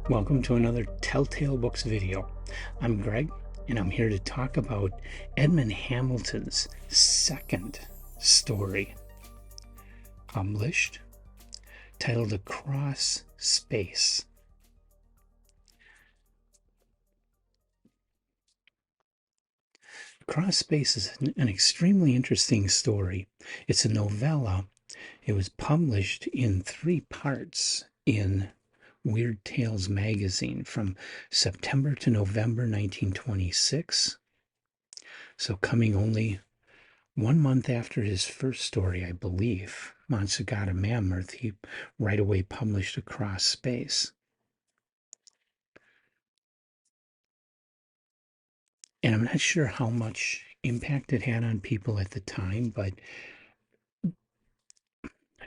Welcome to another Telltale Books video. I'm Greg, and I'm here to talk about Edmond Hamilton's second story, published, titled Across Space. Across Space is an extremely interesting story. It's a novella. It was published in 3 parts in Weird Tales magazine from September to November 1926. So coming only 1 month after his first story, I believe, Monsagata Mammoth, he right away published Across Space. And I'm not sure how much impact it had on people at the time, but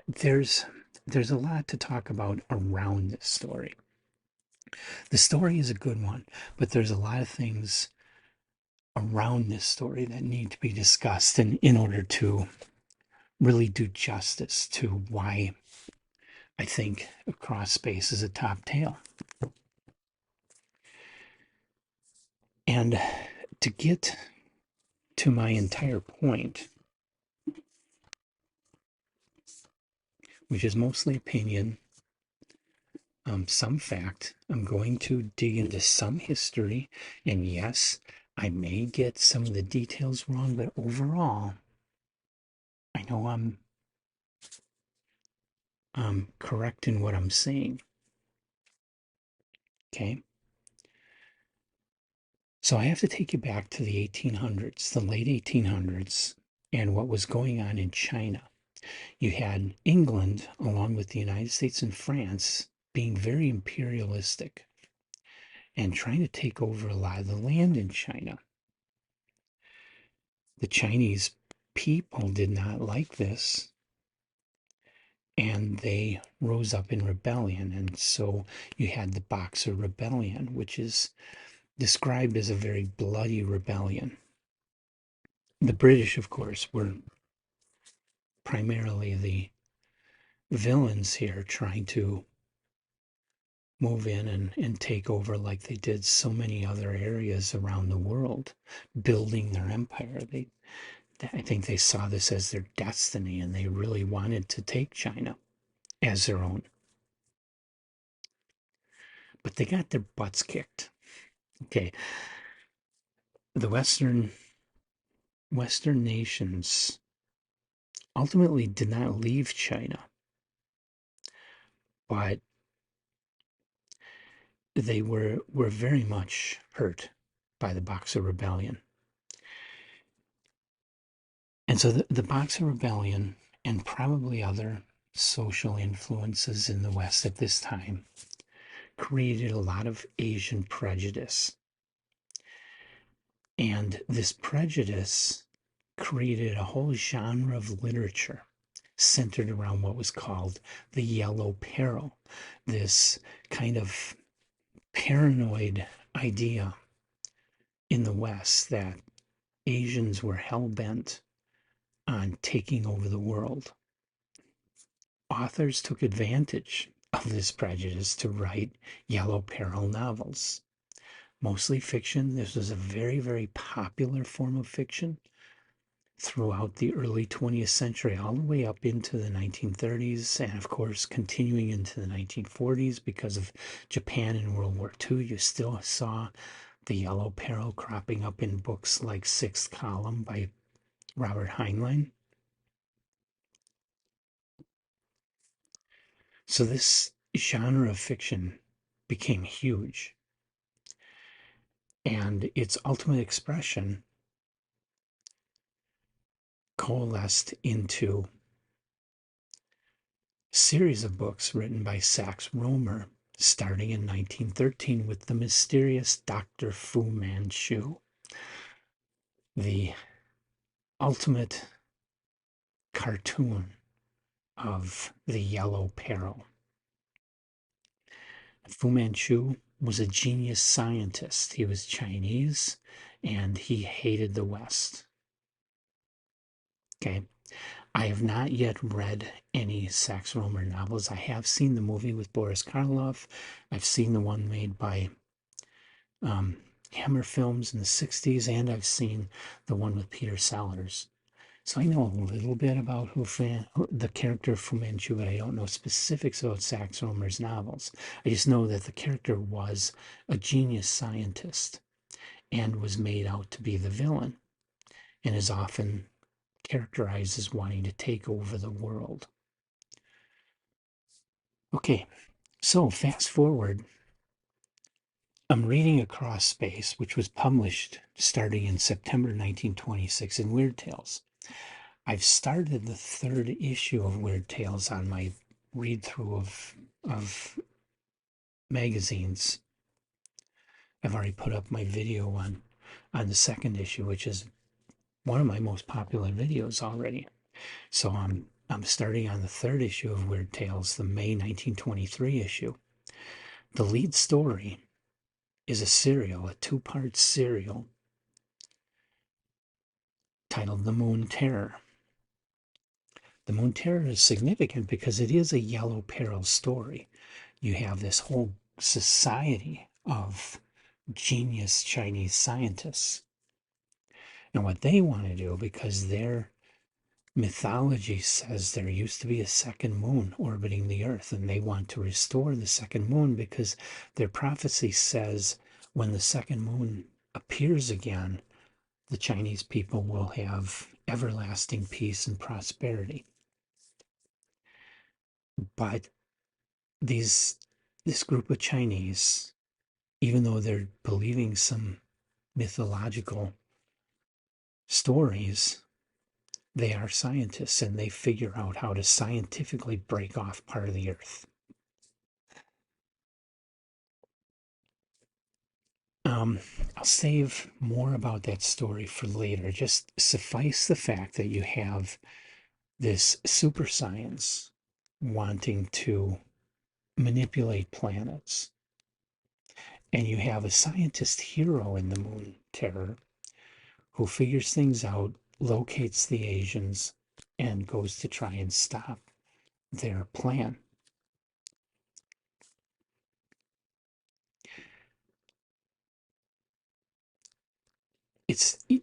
there's a lot to talk about around this story. The story is a good one, but there's a lot of things around this story that need to be discussed in order to really do justice to why I think Across Space is a top tale. And to get to my entire point, which is mostly opinion, some fact, I'm going to dig into some history, and yes, I may get some of the details wrong, but overall, I know I'm correct in what I'm saying. Okay? So I have to take you back to the 1800s, the late 1800s, and what was going on in China. You had England, along with the United States and France, being very imperialistic and trying to take over a lot of the land in China. The Chinese people did not like this, and they rose up in rebellion. And so you had the Boxer Rebellion, which is described as a very bloody rebellion. The British, of course, were primarily the villains here, trying to move in and take over like they did so many other areas around the world, building their empire. I think they saw this as their destiny, and they really wanted to take China as their own. But they got their butts kicked. Okay, the Western nations ultimately did not leave China, but they were very much hurt by the Boxer Rebellion. And so the Boxer Rebellion, and probably other social influences in the West at this time, created a lot of Asian prejudice. And this prejudice created a whole genre of literature centered around what was called the Yellow Peril, this kind of paranoid idea in the West that Asians were hell-bent on taking over the world. Authors took advantage of this prejudice to write Yellow Peril novels, mostly fiction. This was a very, very popular form of fiction throughout the early 20th century, all the way up into the 1930s, and of course continuing into the 1940s. Because of Japan and World War II, you still saw the Yellow Peril cropping up in books like Sixth Column by Robert Heinlein. So this genre of fiction became huge, and its ultimate expression coalesced into a series of books written by Sax Rohmer, starting in 1913 with the mysterious Dr. Fu Manchu, the ultimate cartoon of the Yellow Peril. Fu Manchu was a genius scientist. He was Chinese, and he hated the West. Okay. I have not yet read any Sax Rohmer novels. I have seen the movie with Boris Karloff. I've seen the one made by um, Hammer Films in the 60s, and I've seen the one with Peter Sellers. So I know a little bit about the character of Fu Manchu, but I don't know specifics about Sax Rohmer's novels. I just know that the character was a genius scientist and was made out to be the villain and is often characterized as wanting to take over the world. Okay, so fast forward. I'm reading Across Space, which was published starting in September 1926 in Weird Tales. I've started the third issue of Weird Tales on my read through of magazines. I've already put up my video on the second issue, which is one of my most popular videos already. So I'm starting on the third issue of Weird Tales, the May 1923 issue. The lead story is a two-part serial titled The Moon Terror. The Moon Terror is significant because it is a yellow peril story. You have this whole society of genius Chinese scientists. And what they want to do, because their mythology says there used to be a second moon orbiting the Earth, and they want to restore the second moon because their prophecy says when the second moon appears again, the Chinese people will have everlasting peace and prosperity. But these this group of Chinese, even though they're believing some mythological stories, they are scientists and they figure out how to scientifically break off part of the Earth. Um, I'll save more about that story for later. Just suffice the fact that you have this super science wanting to manipulate planets, and you have a scientist hero in the Moon Terror who figures things out, locates the Asians, and goes to try and stop their plan.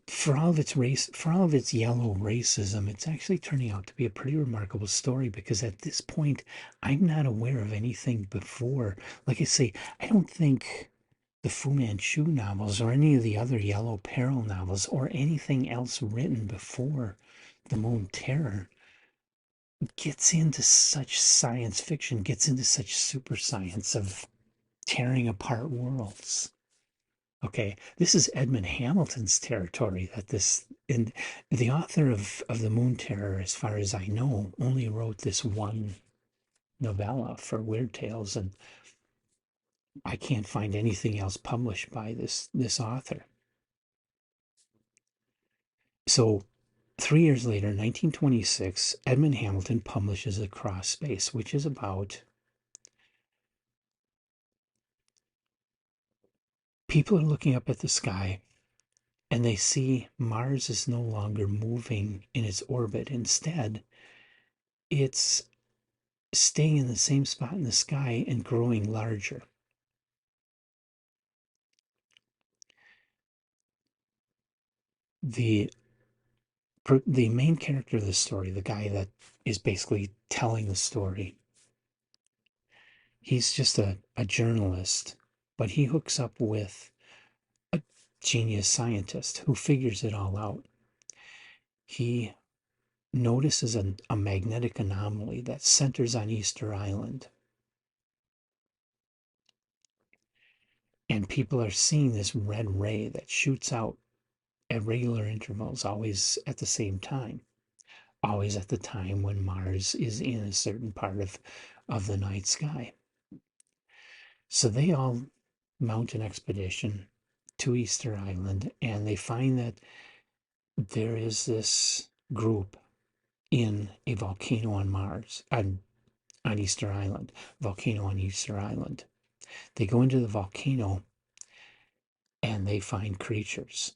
For all of its race, for all of its yellow racism, it's actually turning out to be a pretty remarkable story because at this point, I'm not aware of anything before. Like I say, I don't think the Fu Manchu novels or any of the other Yellow Peril novels or anything else written before the Moon Terror gets into such science fiction, gets into such super science of tearing apart worlds. Okay, this is Edmond Hamilton's territory that this and the author of the Moon Terror, as far as I know, only wrote this one novella for Weird Tales, and I can't find anything else published by this author. So 3 years later, 1926, Edmond Hamilton publishes Across Space, which is about people are looking up at the sky and they see Mars is no longer moving in its orbit. Instead, it's staying in the same spot in the sky and growing larger. The the main character of the story, the guy that is basically telling the story, he's just a journalist, but he hooks up with a genius scientist who figures it all out. He notices a magnetic anomaly that centers on Easter Island. And people are seeing this red ray that shoots out at regular intervals, always at the same time, always at the time when Mars is in a certain part of the night sky. So they all mount an expedition to Easter Island and they find that there is this group in a volcano on Mars, on Easter Island, volcano on Easter Island. They go into the volcano and they find creatures.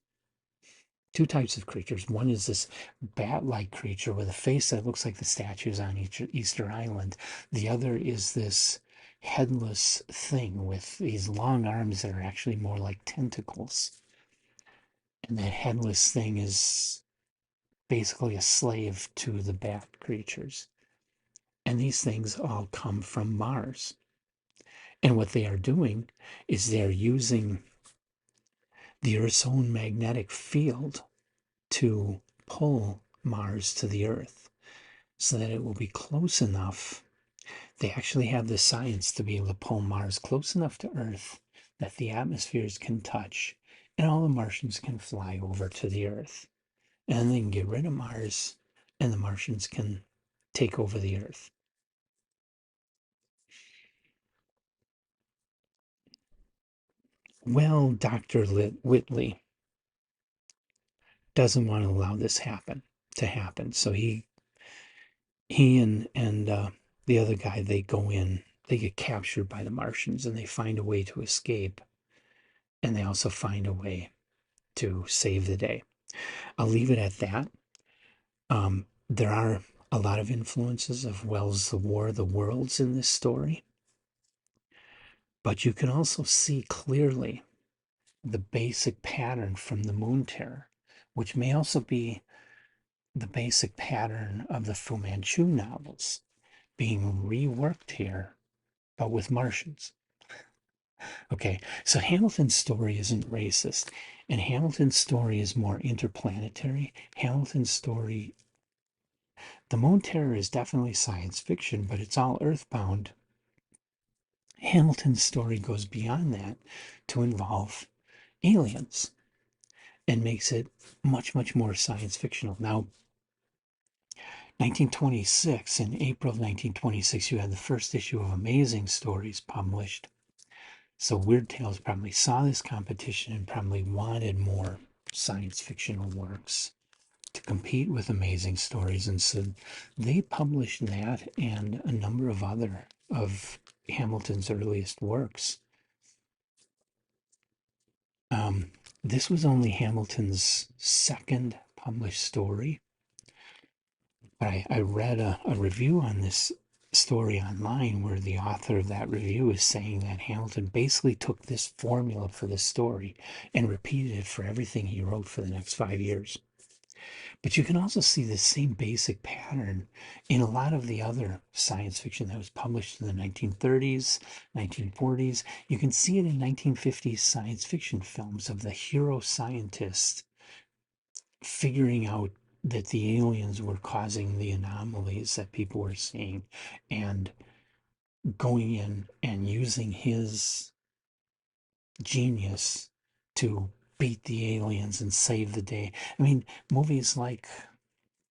two types of creatures. One is this bat-like creature with a face that looks like the statues on Easter Island. The other is this headless thing with these long arms that are actually more like tentacles. And that headless thing is basically a slave to the bat creatures. And these things all come from Mars. And what they are doing is they're using the Earth's own magnetic field to pull Mars to the Earth so that it will be close enough. They actually have the science to be able to pull Mars close enough to Earth that the atmospheres can touch and all the Martians can fly over to the Earth. And then they can get rid of Mars and the Martians can take over the Earth. Well, Dr. Whitley doesn't want to allow this to happen. So he and the other guy, they go in, they get captured by the Martians and they find a way to escape. And they also find a way to save the day. I'll leave it at that. There are a lot of influences of Wells' The War of the Worlds in this story, but you can also see clearly the basic pattern from the Moon Terror, which may also be the basic pattern of the Fu Manchu novels being reworked here, but with Martians. Okay, so Hamilton's story isn't racist, and Hamilton's story is more interplanetary. Hamilton's story, the Moon Terror, is definitely science fiction, but it's all earthbound. Hamilton's story goes beyond that to involve aliens and makes it much, much more science fictional. Now, 1926, in April of 1926, you had the first issue of Amazing Stories published. So Weird Tales probably saw this competition and probably wanted more science fictional works to compete with Amazing Stories. And so they published that and a number of other of Hamilton's earliest works. This was only Hamilton's second published story. But I read a review on this story online where the author of that review is saying that Hamilton basically took this formula for this story and repeated it for everything he wrote for the next 5 years. But you can also see the same basic pattern in a lot of the other science fiction that was published in the 1930s, 1940s. You can see it in 1950s science fiction films of the hero scientist figuring out that the aliens were causing the anomalies that people were seeing and going in and using his genius to beat the aliens and save the day. I mean, movies like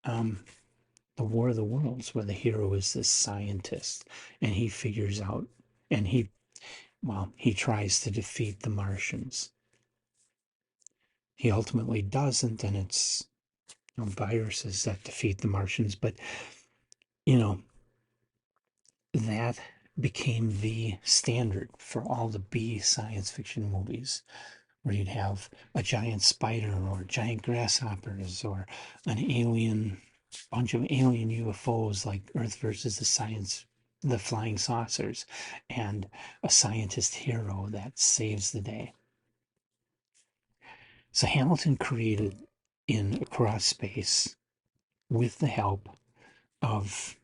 The War of the Worlds, where the hero is this scientist and he figures out and he tries to defeat the Martians. He ultimately doesn't, and it's viruses that defeat the Martians. But you know, that became the standard for all the B science fiction movies, where you'd have a giant spider or giant grasshoppers or an alien, bunch of alien UFOs like Earth versus the flying saucers, and a scientist hero that saves the day. So Hamilton created in Across Space, with the help of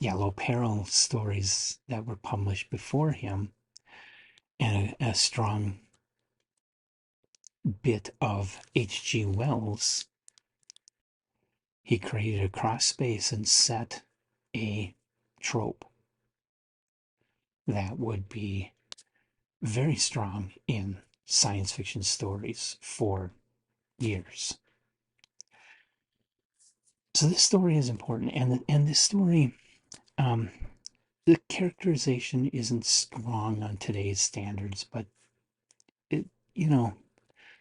Yellow Peril stories that were published before him, and a strong bit of H.G. Wells, he created Across Space and set a trope that would be very strong in science fiction stories for years. So this story is important, and this story, the characterization isn't strong on today's standards, but it, you know,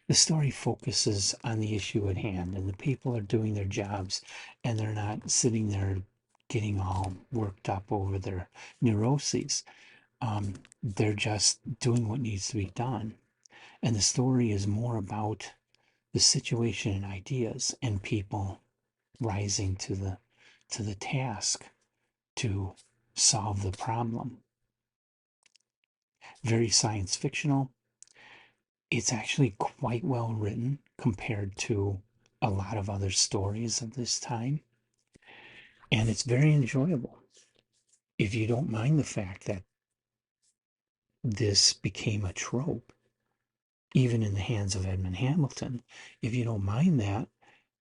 the story focuses on the issue at hand, and the people are doing their jobs, and they're not sitting there getting all worked up over their neuroses. They're just doing what needs to be done. And the story is more about the situation and ideas and people rising to the task to solve the problem. Very science fictional. It's actually quite well written compared to a lot of other stories of this time. And it's very enjoyable. If you don't mind the fact that this became a trope, even in the hands of Edmond Hamilton, if you don't mind that,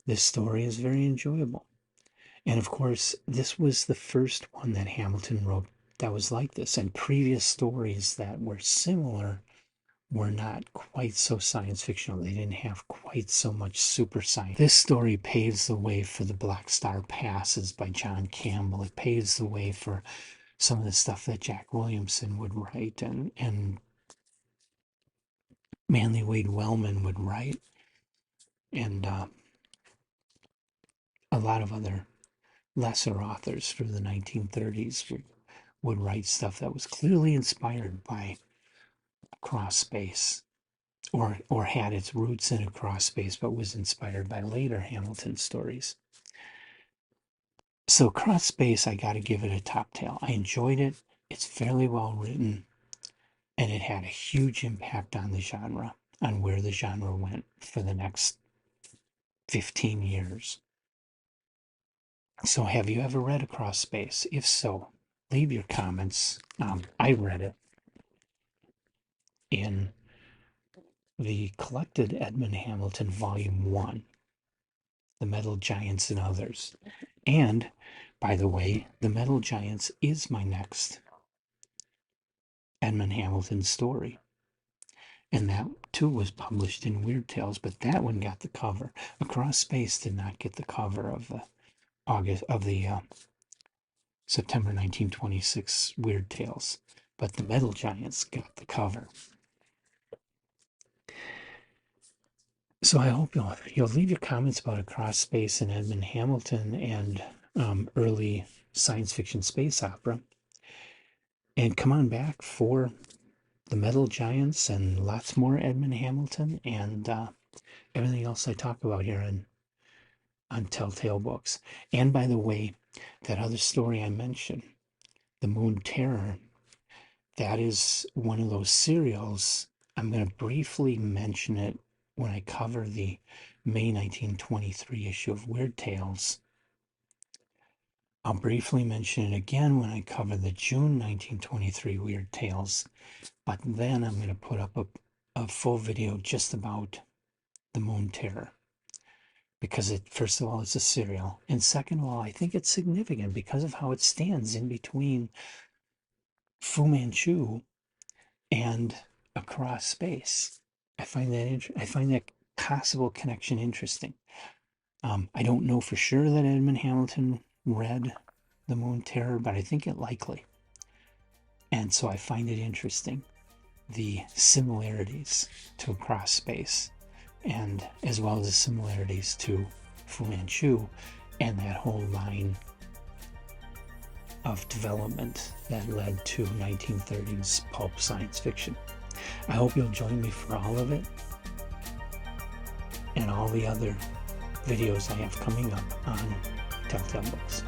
this story is very enjoyable. And of course, this was the first one that Hamilton wrote that was like this. And previous stories that were similar were not quite so science fictional. They didn't have quite so much super science. This story paves the way for the Black Star Passes by John Campbell. It paves the way for some of the stuff that Jack Williamson would write and Manly Wade Wellman would write, and a lot of other lesser authors through the 1930s would write stuff that was clearly inspired by Across Space, or had its roots in Across Space, but was inspired by later Hamilton stories. So Across Space, I got to give it a top tail. I enjoyed it. It's fairly well written, and it had a huge impact on the genre, on where the genre went for the next 15 years. So have you ever read Across Space? If so, leave your comments. I read it in the collected Edmond Hamilton Volume 1, The Metal Giants and Others. And, by the way, The Metal Giants is my next Edmond Hamilton story. And that, too, was published in Weird Tales, but that one got the cover. Across Space did not get the cover of the September 1926 Weird Tales, but the Metal Giants got the cover. So I hope you'll leave your comments about Across Space and Edmond Hamilton and early science fiction space opera. And come on back for the Metal Giants and lots more Edmond Hamilton and everything else I talk about here on Telltale Books. And by the way, that other story I mentioned, The Moon Terror, that is one of those serials. I'm going to briefly mention it when I cover the May 1923 issue of Weird Tales. I'll briefly mention it again when I cover the June 1923 Weird Tales, but then I'm going to put up a full video just about The Moon Terror. Because first of all, it's a serial, and second of all, I think it's significant because of how it stands in between Fu Manchu and Across Space. I find that possible connection interesting. I don't know for sure that Edmond Hamilton read The Moon Terror, but I think it likely. And so I find it interesting, the similarities to Across Space, and as well as the similarities to Fu Manchu and that whole line of development that led to 1930s pulp science fiction. I hope you'll join me for all of it and all the other videos I have coming up on Telltale Books.